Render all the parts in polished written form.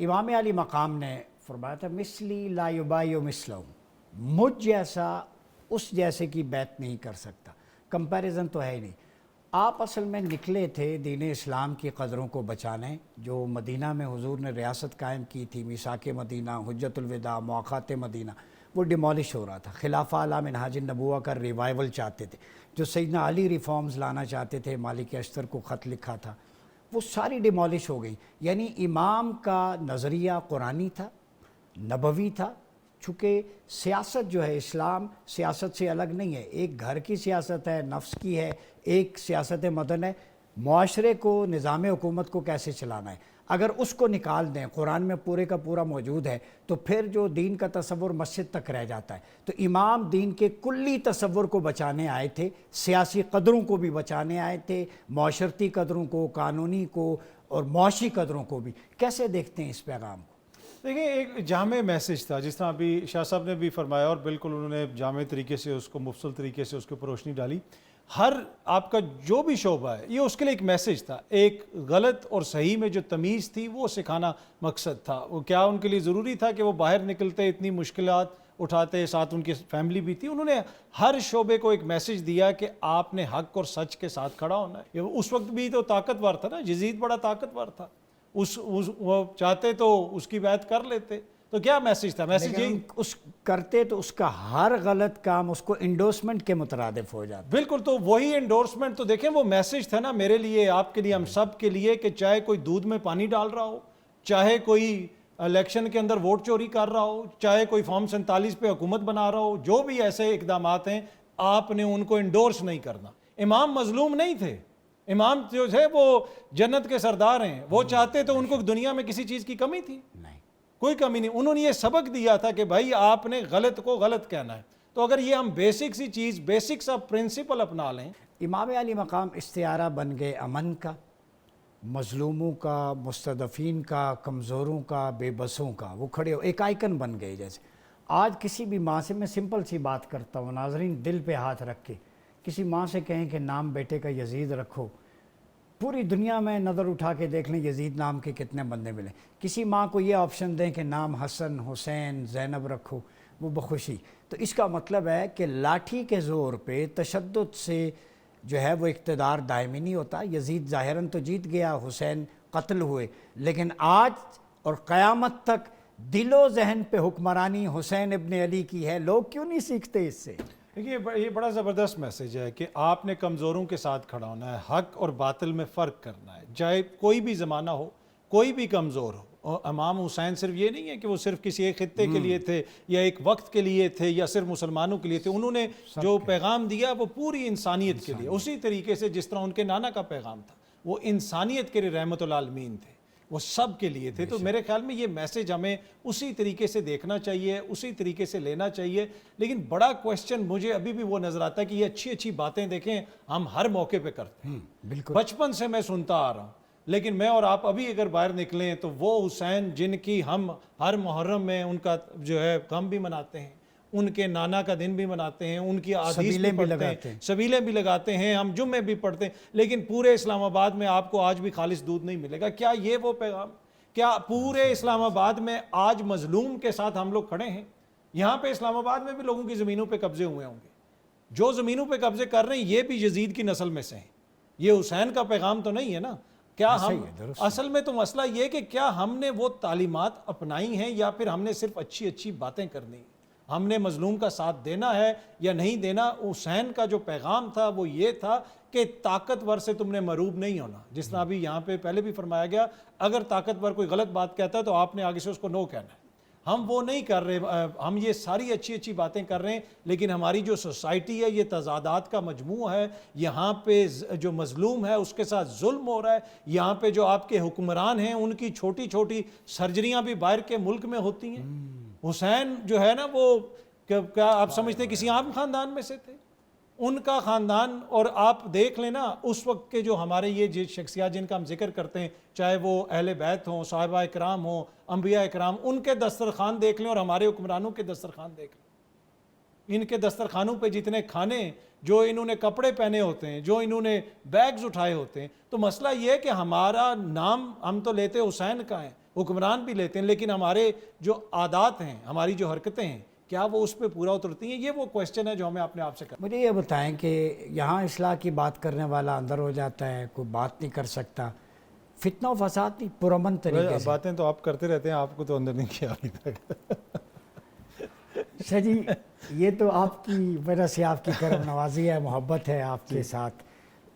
امام علی مقام نے فرمایا تھا مثلی لا یبایع مثلہ، مجھ جیسا اس جیسے کی بیعت نہیں کر سکتا، کمپیریزن تو ہے ہی نہیں۔ آپ اصل میں نکلے تھے دین اسلام کی قدروں کو بچانے، جو مدینہ میں حضور نے ریاست قائم کی تھی، میثاق مدینہ، حجت الوداع، مواقات مدینہ، وہ ڈیمالش ہو رہا تھا۔ خلافہ اعلیٰ منہاج النبوہ کا ریوائول چاہتے تھے، جو سیدنا علی ریفارمز لانا چاہتے تھے، مالک اشتر کو خط لکھا تھا، وہ ساری ڈیمالش ہو گئی۔ یعنی امام کا نظریہ قرآنی تھا، نبوی تھا، چونکہ سیاست جو ہے اسلام سیاست سے الگ نہیں ہے، ایک گھر کی سیاست ہے، نفس کی ہے، ایک سیاست مدن ہے، معاشرے کو، نظام حکومت کو کیسے چلانا ہے۔ اگر اس کو نکال دیں، قرآن میں پورے کا پورا موجود ہے، تو پھر جو دین کا تصور مسجد تک رہ جاتا ہے۔ تو امام دین کے کلی تصور کو بچانے آئے تھے، سیاسی قدروں کو بھی بچانے آئے تھے، معاشرتی قدروں کو، قانونی کو اور معاشی قدروں کو بھی۔ کیسے دیکھتے ہیں اس پیغام کو؟ دیکھیں، ایک جامع میسج تھا، جس طرح ابھی شاہ صاحب نے بھی فرمایا، اور بالکل انہوں نے جامع طریقے سے اس کو، مفصل طریقے سے اس کے اوپر روشنی ڈالی۔ ہر آپ کا جو بھی شعبہ ہے، یہ اس کے لیے ایک میسج تھا، ایک غلط اور صحیح میں جو تمیز تھی وہ سکھانا مقصد تھا۔ وہ کیا ان کے لیے ضروری تھا کہ وہ باہر نکلتے اتنی مشکلات اٹھاتے، ساتھ ان کی فیملی بھی تھی، انہوں نے ہر شعبے کو ایک میسج دیا کہ آپ نے حق اور سچ کے ساتھ کھڑا ہونا ہے۔ اس وقت بھی تو طاقتور تھا نا، یزید بڑا طاقتور تھا، وہ چاہتے تو اس کی بیعت کر لیتے۔ تو کیا میسج تھا؟ میسج یہی اس کرتے تو اس کا ہر غلط کام اس کو انڈورسمنٹ کے مترادف ہو جاتا۔ بالکل، تو وہی انڈورسمنٹ، تو دیکھیں وہ میسج تھا نا میرے لیے، آپ کے لیے، ہم سب کے لیے، کہ چاہے کوئی دودھ میں پانی ڈال رہا ہو، چاہے کوئی الیکشن کے اندر ووٹ چوری کر رہا ہو، چاہے کوئی فارم 47 پہ حکومت بنا رہا ہو، جو بھی ایسے اقدامات ہیں، آپ نے ان کو انڈورس نہیں کرنا۔ امام مظلوم نہیں تھے، امام جو ہے وہ جنت کے سردار ہیں، وہ چاہتے تو ان کو دنیا میں کسی چیز کی کمی تھی؟ نہیں، کوئی کمی نہیں۔ انہوں نے یہ سبق دیا تھا کہ بھائی آپ نے غلط کو غلط کہنا ہے۔ تو اگر یہ ہم بیسک سی چیز، بیسک سا پرنسپل اپنا لیں۔ امام علی مقام استعارہ بن گئے امن کا، مظلوموں کا، مستضعفین کا، کمزوروں کا، بے بسوں کا، وہ کھڑے ہو ایک آئیکن بن گئے۔ جیسے آج کسی بھی ماں سے، میں سمپل سی بات کرتا ہوں ناظرین، دل پہ ہاتھ رکھ کے کسی ماں سے کہیں کہ نام بیٹے کا یزید رکھو، پوری دنیا میں نظر اٹھا کے دیکھ لیں یزید نام کے کتنے بندے ملیں۔ کسی ماں کو یہ آپشن دیں کہ نام حسن، حسین، زینب رکھو، وہ بخوشی۔ تو اس کا مطلب ہے کہ لاٹھی کے زور پہ، تشدد سے جو ہے وہ اقتدار دائمی نہیں ہوتا۔ یزید ظاہراً تو جیت گیا، حسین قتل ہوئے، لیکن آج اور قیامت تک دل و ذہن پہ حکمرانی حسین ابن علی کی ہے۔ لوگ کیوں نہیں سیکھتے اس سے؟ دیکھیے، یہ بڑا زبردست میسج ہے کہ آپ نے کمزوروں کے ساتھ کھڑا ہونا ہے، حق اور باطل میں فرق کرنا ہے، چاہے کوئی بھی زمانہ ہو، کوئی بھی کمزور ہو۔ اور امام حسین صرف یہ نہیں ہے کہ وہ صرف کسی ایک خطے کے لیے تھے، یا ایک وقت کے لیے تھے، یا صرف مسلمانوں کے لیے تھے۔ انہوں نے جو پیغام دیا وہ پوری انسانیت کے لیے، اسی طریقے سے جس طرح ان کے نانا کا پیغام تھا، وہ انسانیت کے لیے رحمت العالمین تھے، وہ سب کے لیے تھے۔ تو میرے خیال میں یہ میسج ہمیں اسی طریقے سے دیکھنا چاہیے، اسی طریقے سے لینا چاہیے۔ لیکن بڑا کویسچن مجھے ابھی بھی وہ نظر آتا ہے کہ یہ اچھی اچھی باتیں دیکھیں ہم ہر موقع پہ کرتے ہیں، بالکل بچپن سے میں سنتا آ رہا ہوں، لیکن میں اور آپ ابھی اگر باہر نکلیں تو وہ حسین جن کی ہم ہر محرم میں ان کا جو ہے غم بھی مناتے ہیں، ان کے نانا کا دن بھی مناتے ہیں، ان کی احادیث بھی پڑھتے ہیں، سبیلیں بھی لگاتے ہیں، ہم جمعے بھی پڑھتے ہیں، لیکن پورے اسلام آباد میں آپ کو آج بھی خالص دودھ نہیں ملے گا۔ کیا یہ وہ پیغام؟ کیا پورے اسلام آباد میں آج مظلوم کے ساتھ ہم لوگ کھڑے ہیں؟ یہاں پہ اسلام آباد میں بھی لوگوں کی زمینوں پہ قبضے ہوئے ہوں گے، جو زمینوں پہ قبضے کر رہے ہیں یہ بھی یزید کی نسل میں سے ہیں، یہ حسین کا پیغام تو نہیں ہے نا۔ کیا ہم اصل میں تو مسئلہ یہ کہ کیا ہم نے وہ تعلیمات اپنائی ہیں، یا پھر ہم نے صرف اچھی اچھی باتیں کرنی ہیں؟ ہم نے مظلوم کا ساتھ دینا ہے یا نہیں دینا؟ حسین کا جو پیغام تھا وہ یہ تھا کہ طاقتور سے تم نے مروب نہیں ہونا، جس طرح ابھی یہاں پہ پہلے بھی فرمایا گیا، اگر طاقتور کوئی غلط بات کہتا ہے تو آپ نے آگے سے اس کو نو کہنا ہے۔ ہم وہ نہیں کر رہے، ہم یہ ساری اچھی اچھی باتیں کر رہے ہیں، لیکن ہماری جو سوسائٹی ہے یہ تضادات کا مجموعہ ہے۔ یہاں پہ جو مظلوم ہے اس کے ساتھ ظلم ہو رہا ہے، یہاں پہ جو آپ کے حکمران ہیں ان کی چھوٹی چھوٹی سرجریاں بھی باہر کے ملک میں ہوتی ہیں۔ حسین جو ہے نا، وہ کیا آپ سمجھتے ہیں کسی عام خاندان میں سے تھے؟ ان کا خاندان، اور آپ دیکھ لیں نا اس وقت کے جو ہمارے یہ شخصیات جن کا ہم ذکر کرتے ہیں، چاہے وہ اہل بیت ہوں، صحابہ اکرام ہوں، انبیاء اکرام، ان کے دسترخوان دیکھ لیں اور ہمارے حکمرانوں کے دسترخوان دیکھ لیں۔ ان کے دسترخوانوں پہ جتنے کھانے، جو انہوں نے کپڑے پہنے ہوتے ہیں، جو انہوں نے بیگز اٹھائے ہوتے ہیں۔ تو مسئلہ یہ ہے کہ ہمارا نام ہم تو لیتے حسین کا ہے، حکمران بھی لیتے ہیں، لیکن ہمارے جو عادات ہیں، ہماری جو حرکتیں ہیں، کیا وہ اس پہ پورا اترتی ہیں؟ یہ وہ کویسچن ہے جو ہمیں اپنے آپ سے کرنا مجھے یہ بتائیں کہ یہاں اصلاح کی بات کرنے والا اندر ہو جاتا ہے، کوئی بات نہیں کر سکتا، فتنہ و فساد نہیں پرامن طریقے ہے۔ سے؟ باتیں تو آپ کرتے رہتے ہیں، آپ کو تو اندر نہیں کیا ابھی تک۔ اچھا جی، یہ تو آپ کی وجہ سے آپ کی کرم نوازی ہے، محبت ہے آپ کے ساتھ۔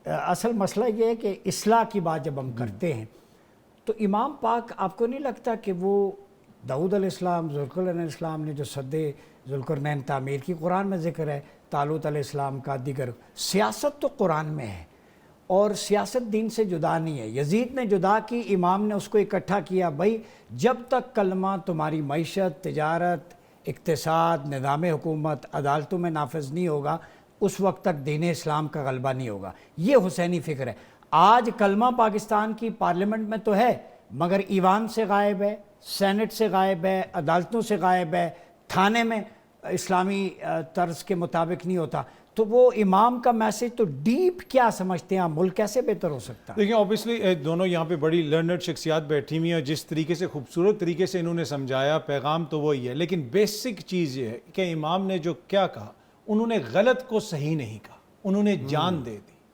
اصل مسئلہ یہ ہے کہ اصلاح کی بات جب ہم کرتے ہیں تو امام پاک آپ کو نہیں لگتا کہ وہ داؤد علیہ السلام، ذوالقرنین علیہ السلام نے جو سد ذوالقرنین تعمیر کی، قرآن میں ذکر ہے، طالوت علیہ السلام کا، دیگر سیاست تو قرآن میں ہے، اور سیاست دین سے جدا نہیں ہے۔ یزید نے جدا کی، امام نے اس کو اکٹھا کیا، بھائی جب تک کلمہ تمہاری معیشت، تجارت، اقتصاد، نظام حکومت، عدالتوں میں نافذ نہیں ہوگا، اس وقت تک دین اسلام کا غلبہ نہیں ہوگا۔ یہ حسینی فکر ہے۔ آج کلمہ پاکستان کی پارلیمنٹ میں تو ہے، مگر ایوان سے غائب ہے، سینٹ سے غائب ہے، عدالتوں سے غائب ہے، تھانے میں اسلامی طرز کے مطابق نہیں ہوتا۔ تو وہ امام کا میسج تو ڈیپ کیا سمجھتے ہیں، ملک کیسے بہتر ہو سکتا ہے؟ دیکھیں اوبیسلی دونوں یہاں پہ بڑی لرنڈ شخصیات بیٹھی ہوئی ہیں، جس طریقے سے خوبصورت طریقے سے انہوں نے سمجھایا پیغام تو وہی ہے، لیکن بیسک چیز یہ ہے کہ امام نے جو کیا کہا، انہوں نے غلط کو صحیح نہیں کہا، انہوں نے جان دے دی۔